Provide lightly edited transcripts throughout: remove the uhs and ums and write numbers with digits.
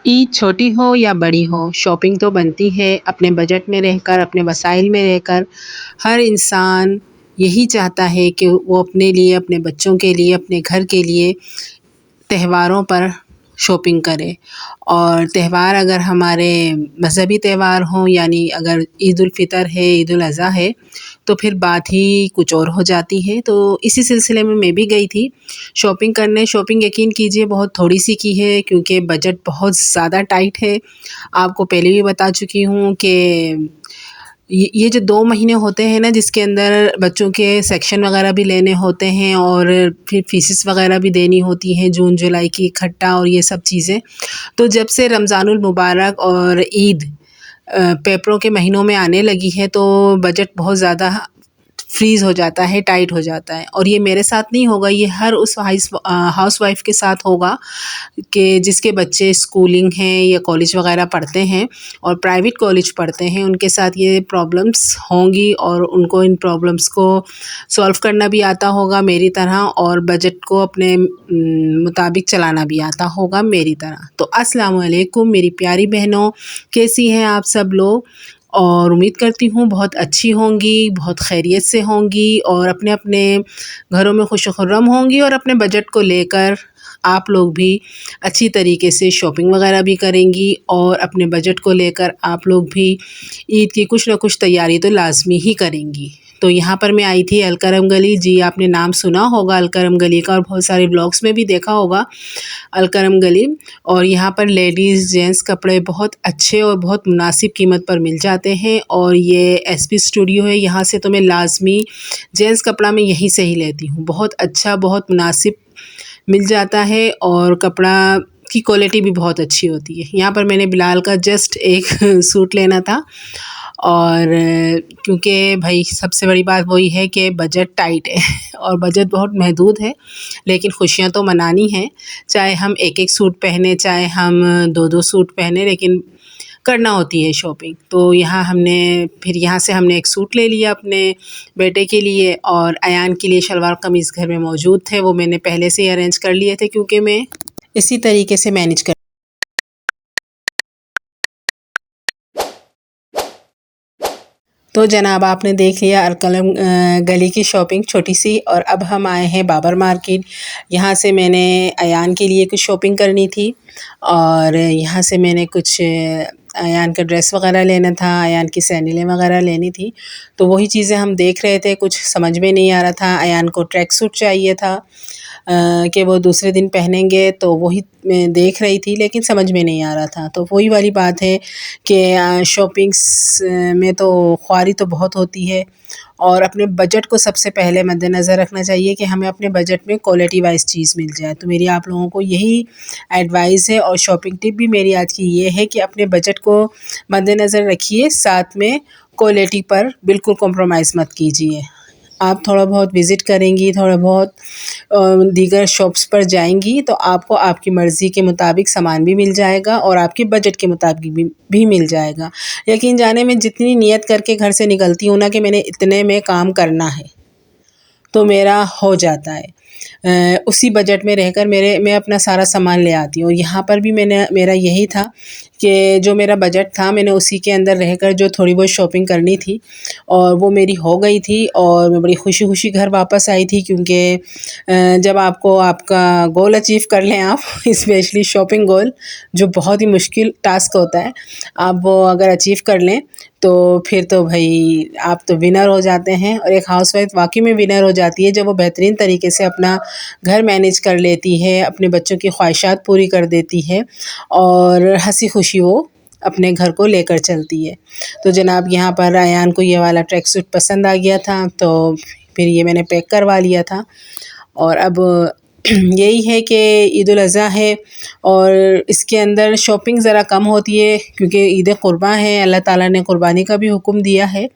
ईद छोटी हो या बड़ी हो, शॉपिंग तो बनती है। अपने बजट में रहकर, अपने वसाइल में रहकर हर इंसान यही चाहता है कि वो अपने लिए, अपने बच्चों के लिए, अपने घर के लिए त्योहारों पर शॉपिंग करे। और त्यौहार अगर हमारे मज़हबी त्यौहार हों, यानी अगर ईद उल फ़ितर है, ईद उल अज़हा है, तो फिर बात ही कुछ और हो जाती है। तो इसी सिलसिले में मैं भी गई थी शॉपिंग करने। शॉपिंग यकीन कीजिए बहुत थोड़ी-सी की है, क्योंकि बजट बहुत ज़्यादा टाइट है। आपको पहले भी बता चुकी हूँ कि ये जो 2 महीने होते हैं ना, जिसके अंदर बच्चों के सेक्शन वगैरह भी लेने होते हैं और फिर फ़ीसेस वगैरह भी देनी होती हैं, जून जुलाई की इकट्ठा और ये सब चीज़ें। तो जब से रमज़ानुल मुबारक और ईद पेपरों के महीनों में आने लगी है, तो बजट बहुत ज़्यादा फ्रीज़ हो जाता है, टाइट हो जाता है। और ये मेरे साथ नहीं होगा, ये हर उस हाउसवाइफ़ के साथ होगा कि जिसके बच्चे स्कूलिंग हैं या कॉलेज वगैरह पढ़ते हैं और प्राइवेट कॉलेज पढ़ते हैं, उनके साथ ये प्रॉब्लम्स होंगी और उनको इन प्रॉब्लम्स को सॉल्व करना भी आता होगा मेरी तरह, और बजट को अपने मुताबिक चलाना भी आता होगा मेरी तरह। तो अस्सलाम वालेकुम मेरी प्यारी बहनों, कैसी हैं आप सब लोग? और उम्मीद करती हूँ बहुत अच्छी होंगी, बहुत खैरियत से होंगी और अपने-अपने घरों में खुश-ओ-खुर्रम होंगी, और अपने बजट को लेकर आप लोग भी अच्छी तरीके से शॉपिंग वगैरह भी करेंगी, और अपने बजट को लेकर आप लोग भी ईद की कुछ न कुछ तैयारी तो लाज़मी ही करेंगी। तो यहाँ पर मैं आई थी अलकरम गली। जी, आपने नाम सुना होगा अलकरम गली का और बहुत सारे ब्लॉग्स में भी देखा होगा अलकरम गली। और यहाँ पर लेडीज़ जेंट्स कपड़े बहुत अच्छे और बहुत मुनासिब कीमत पर मिल जाते हैं। और ये एसपी स्टूडियो है, यहाँ से तो मैं लाज़मी जेंट्स कपड़ा मैं यहीं से ही लेती हूँ। बहुत अच्छा, बहुत मुनासिब मिल जाता है और कपड़ा की क्वालिटी भी बहुत अच्छी होती है। यहाँ पर मैंने बिलाल का जस्ट एक सूट लेना था, और क्योंकि भाई सबसे बड़ी बात वही है कि बजट टाइट है और बजट बहुत महदूद है, लेकिन खुशियाँ तो मनानी हैं। चाहे हम एक-एक सूट पहने, चाहे हम 2-2 सूट पहने, लेकिन करना होती है शॉपिंग। तो यहाँ से हमने एक सूट ले लिया अपने बेटे के लिए, और अयान के लिए शलवार कमीज़ घर में मौजूद थे, वो मैंने पहले से ही अरेंज कर लिए थे, क्योंकि मैं इसी तरीके से मैनेज कर। तो जनाब आपने देख लिया अलकलम गली की शॉपिंग छोटी सी, और अब हम आए हैं बाबर मार्केट। यहाँ से मैंने अयान के लिए कुछ शॉपिंग करनी थी, और यहाँ से मैंने कुछ अयान का ड्रेस वगैरह लेना था, अयान की सैंडलें वगैरह लेनी थी। तो वही चीज़ें हम देख रहे थे, कुछ समझ में नहीं आ रहा था। अयान को ट्रैक सूट चाहिए था कि वो दूसरे दिन पहनेंगे, तो वही मैं देख रही थी, लेकिन समझ में नहीं आ रहा था। तो वही वाली बात है कि शॉपिंग्स में तो ख्वारी तो बहुत होती है, और अपने बजट को सबसे पहले मद्देनज़र रखना चाहिए कि हमें अपने बजट में क्वालिटी वाइज़ चीज़ मिल जाए। तो मेरी आप लोगों को यही एडवाइस है, और शॉपिंग टिप भी मेरी आज की ये है कि अपने बजट को मद्देनज़र रखिए, साथ में क्वालिटी पर बिल्कुल कॉम्प्रोमाइज़ मत कीजिए। आप थोड़ा बहुत विज़िट करेंगी, थोड़ा बहुत दीगर शॉप्स पर जाएंगी, तो आपको आपकी मर्ज़ी के मुताबिक सामान भी मिल जाएगा और आपके बजट के मुताबिक भी मिल जाएगा। यकीन जाने मैं जितनी नियत करके घर से निकलती हूँ ना कि मैंने इतने में काम करना है, तो मेरा हो जाता है। उसी बजट में रहकर मैं अपना सारा सामान ले आती हूँ। यहाँ पर भी मेरा यही था कि जो मेरा बजट था, मैंने उसी के अंदर रहकर जो थोड़ी बहुत शॉपिंग करनी थी, और वो मेरी हो गई थी, और मैं बड़ी खुशी-खुशी घर वापस आई थी, क्योंकि जब आपको आपका गोल अचीव कर लें आप स्पेशली शॉपिंग गोल, जो बहुत ही मुश्किल टास्क होता है, आप वो अगर अचीव कर लें, तो फिर तो भई आप तो विनर हो जाते हैं। और एक हाउसवाइफ़ वाक़ई में विनर हो जाती है, जब वो बेहतरीन तरीके से अपना घर मैनेज कर लेती है, अपने बच्चों की ख्वाहिशात पूरी कर देती है, और हँसी खुशी वो अपने घर को लेकर चलती है। तो जनाब यहाँ पर अयान को ये वाला ट्रैक सूट पसंद आ गया था, तो फिर ये मैंने पैक करवा लिया था। और अब यही है कि ईद उल अज़हा है, और इसके अंदर शॉपिंग ज़रा कम होती है, क्योंकि ईद क़ुरबा है, अल्लाह ताला ने क़ुरबानी का भी हुक्म दिया है।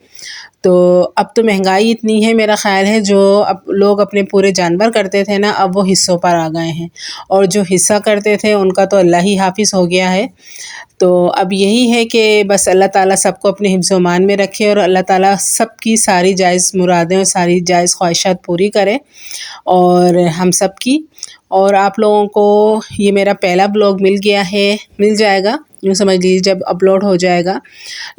तो अब तो महंगाई इतनी है, मेरा ख़्याल है जो अब लोग अपने पूरे जानवर करते थे ना, अब वो हिस्सों पर आ गए हैं, और जो हिस्सा करते थे उनका तो अल्लाह ही हाफ़िज़ हो गया है। तो अब यही है कि बस अल्लाह ताला सबको अपने हिफ्ज़-ओ-मान में रखे, और अल्लाह ताला सबकी सारी जायज़ मुरादें और सारी जायज़ ख्वाहिशात पूरी करे, और हम सब की। और आप लोगों को ये मेरा पहला ब्लॉग मिल जाएगा, यूँ समझ लीजिए जब अपलोड हो जाएगा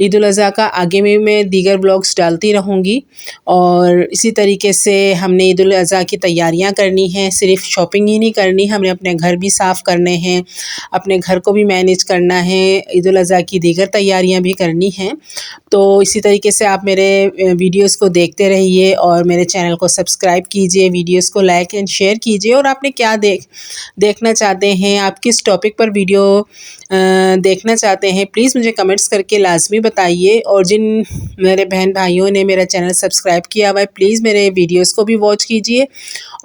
ईद उल अज़हा का। आगे में मैं दीगर ब्लॉग्स डालती रहूँगी। और इसी तरीके से हमने ईद उल अज़हा की तैयारियां करनी है, सिर्फ शॉपिंग ही नहीं करनी, हमने अपने घर भी साफ़ करने हैं, अपने घर को भी मैनेज करना है, ईद उल अज़हा की दीगर तैयारियां भी करनी हैं। तो इसी तरीके से आप मेरे वीडियोस को देखते रहिए और मेरे चैनल को सब्सक्राइब कीजिए, वीडियोस को लाइक एंड शेयर कीजिए। और आपने क्या देखना चाहते हैं, आप किस टॉपिक पर वीडियो देखना चाहते हैं, प्लीज़ मुझे कमेंट्स करके लाजमी बताइए। और जिन मेरे बहन भाइयों ने मेरा चैनल सब्सक्राइब किया हुआ है, प्लीज़ मेरे वीडियोस को भी वॉच कीजिए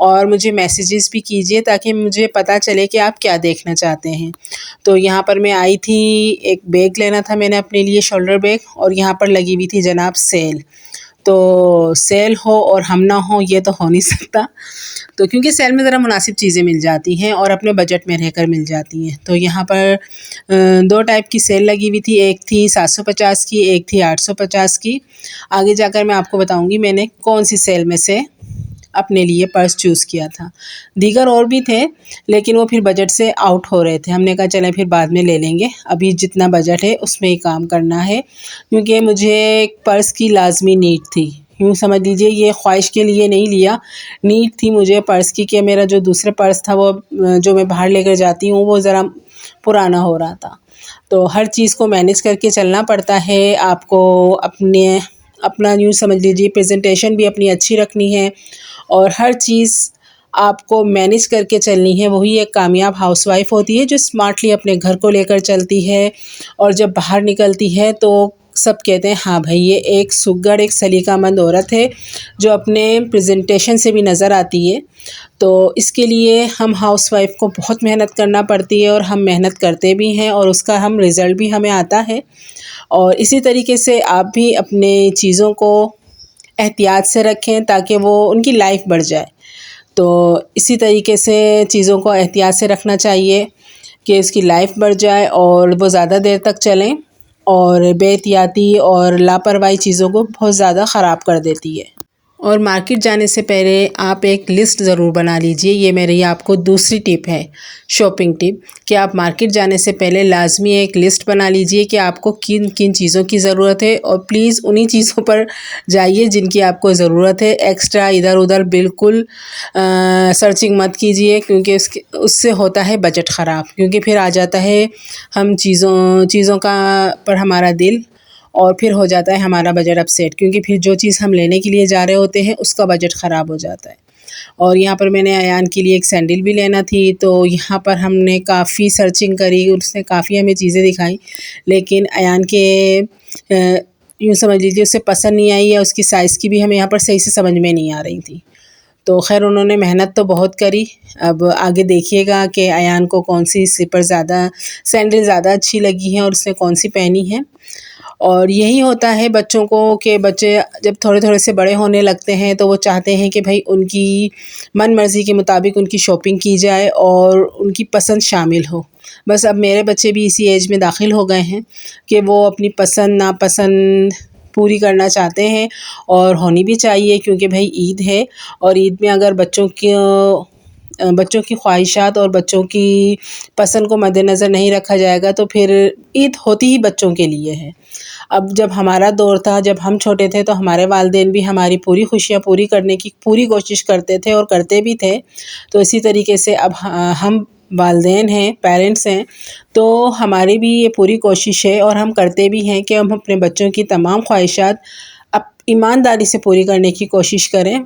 और मुझे मैसेजेस भी कीजिए ताकि मुझे पता चले कि आप क्या देखना चाहते हैं। तो यहाँ पर मैं आई थी, एक बैग लेना था मैंने अपने लिए, शोल्डर बैग, और यहाँ पर लगी हुई थी जनाब सेल। तो सेल हो और हम ना हो ये तो हो नहीं सकता। तो क्योंकि सेल में ज़रा मुनासिब चीज़ें मिल जाती हैं और अपने बजट में रहकर मिल जाती हैं। तो यहाँ पर 2 टाइप की सेल लगी हुई थी, एक थी 750 की, एक थी 850 की। आगे जाकर मैं आपको बताऊँगी मैंने कौन सी सेल में से अपने लिए पर्स चूज़ किया था। दीगर और भी थे लेकिन वो फिर बजट से आउट हो रहे थे। हमने कहा चलें फिर बाद में ले लेंगे, अभी जितना बजट है उसमें ही काम करना है, क्योंकि मुझे एक पर्स की लाजमी नीड थी। यूँ समझ लीजिए ये ख्वाहिश के लिए नहीं लिया, नीड थी मुझे पर्स की, कि मेरा जो दूसरा पर्स था वो जो मैं बाहर लेकर जाती हूँ वो ज़रा पुराना हो रहा था। तो हर चीज़ को मैनेज करके चलना पड़ता है आपको, अपना यूँ समझ लीजिए प्रेजेंटेशन भी अपनी अच्छी रखनी है और हर चीज़ आपको मैनेज करके चलनी है। वही एक कामयाब हाउसवाइफ होती है जो स्मार्टली अपने घर को लेकर चलती है और जब बाहर निकलती है तो सब कहते हैं हाँ भाई ये एक सुघड़, एक सलीकामंद औरत है जो अपने प्रेजेंटेशन से भी नज़र आती है। तो इसके लिए हम हाउसवाइफ को बहुत मेहनत करना पड़ती है और हम मेहनत करते भी हैं और उसका हम रिज़ल्ट भी हमें आता है। और इसी तरीके से आप भी अपने चीज़ों को एहतियात से रखें ताकि वो उनकी लाइफ बढ़ जाए। तो इसी तरीके से चीज़ों को एहतियात से रखना चाहिए कि उसकी लाइफ बढ़ जाए और वो ज़्यादा देर तक चलें, और बेएहतियाती और लापरवाही चीज़ों को बहुत ज़्यादा ख़राब कर देती है। और मार्केट जाने से पहले आप एक लिस्ट ज़रूर बना लीजिए। ये मेरी आपको दूसरी टिप है, शॉपिंग टिप, कि आप मार्केट जाने से पहले लाजमी एक लिस्ट बना लीजिए कि आपको किन किन चीज़ों की ज़रूरत है और प्लीज़ उन्हीं चीज़ों पर जाइए जिनकी आपको ज़रूरत है। एक्स्ट्रा इधर उधर बिल्कुल सर्चिंग मत कीजिए, क्योंकि उससे होता है बजट ख़राब, क्योंकि फिर आ जाता है हम चीज़ों का पर हमारा दिल और फिर हो जाता है हमारा बजट अपसेट, क्योंकि फिर जो चीज़ हम लेने के लिए जा रहे होते हैं उसका बजट ख़राब हो जाता है। और यहाँ पर मैंने अयान के लिए एक सैंडल भी लेना थी, तो यहाँ पर हमने काफ़ी सर्चिंग करी, उसने काफ़ी हमें चीज़ें दिखाई, लेकिन अयान के यूँ समझ लीजिए उसे पसंद नहीं आई या उसकी साइज़ की भी हमें यहाँ पर सही से समझ में नहीं आ रही थी। तो खैर उन्होंने मेहनत तो बहुत करी। अब आगे देखिएगा कि अयान को कौन सी सैंडल ज़्यादा अच्छी लगी है और उसने कौन सी पहनी है। और यही होता है बच्चों को कि बच्चे जब थोड़े थोड़े से बड़े होने लगते हैं तो वो चाहते हैं कि भाई उनकी मन मर्ज़ी के मुताबिक उनकी शॉपिंग की जाए और उनकी पसंद शामिल हो। बस अब मेरे बच्चे भी इसी एज में दाखिल हो गए हैं कि वो अपनी पसंद नापसंद पूरी करना चाहते हैं और होनी भी चाहिए, क्योंकि भाई ईद है और ईद में अगर बच्चों की ख्वाहिशात और बच्चों की पसंद को मद्देनज़र नहीं रखा जाएगा तो फिर ईद होती ही बच्चों के लिए है। अब जब हमारा दौर था, जब हम छोटे थे, तो हमारे वालिदैन भी हमारी पूरी खुशियाँ पूरी करने की पूरी कोशिश करते थे और करते भी थे। तो इसी तरीके से अब हम वालिदैन हैं, पेरेंट्स हैं, तो हमारी भी ये पूरी कोशिश है और हम करते भी हैं कि हम अपने बच्चों की तमाम ख्वाहिशात अब ईमानदारी से पूरी करने की कोशिश करें।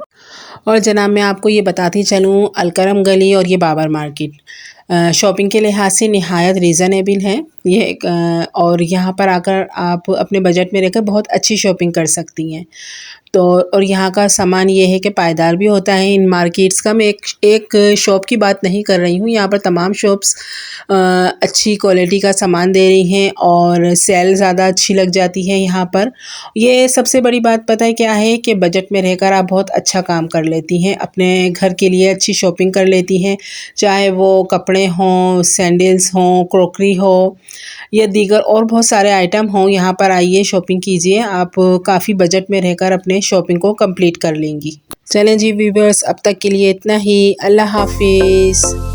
और जनाब मैं आपको ये बताती चलूँ, अलकरम गली और ये बाबर मार्केट शॉपिंग के लिहाज से नहायत रीज़नेबल है ये और यहाँ पर आकर आप अपने बजट में रहकर बहुत अच्छी शॉपिंग कर सकती हैं। तो और यहाँ का सामान ये है कि पायदार भी होता है। इन मार्केट्स का मैं एक शॉप की बात नहीं कर रही हूँ, यहाँ पर तमाम शॉप्स अच्छी क्वालिटी का सामान दे रही हैं और सेल ज़्यादा अच्छी लग जाती है यहाँ पर। ये सबसे बड़ी बात पता है क्या है कि बजट में रहकर आप बहुत अच्छा काम कर लेती हैं, अपने घर के लिए अच्छी शॉपिंग कर लेती हैं, चाहे वो कपड़े हों, सैंडल्स हों, क्रॉकरी हो या दीगर और बहुत सारे आइटम हों। यहाँ पर आइए, शॉपिंग कीजिए, आप काफ़ी बजट में रहकर अपने शॉपिंग को कंप्लीट कर लेंगी। चलें जी व्यूअर्स, अब तक के लिए इतना ही। अल्लाह हाफिज़।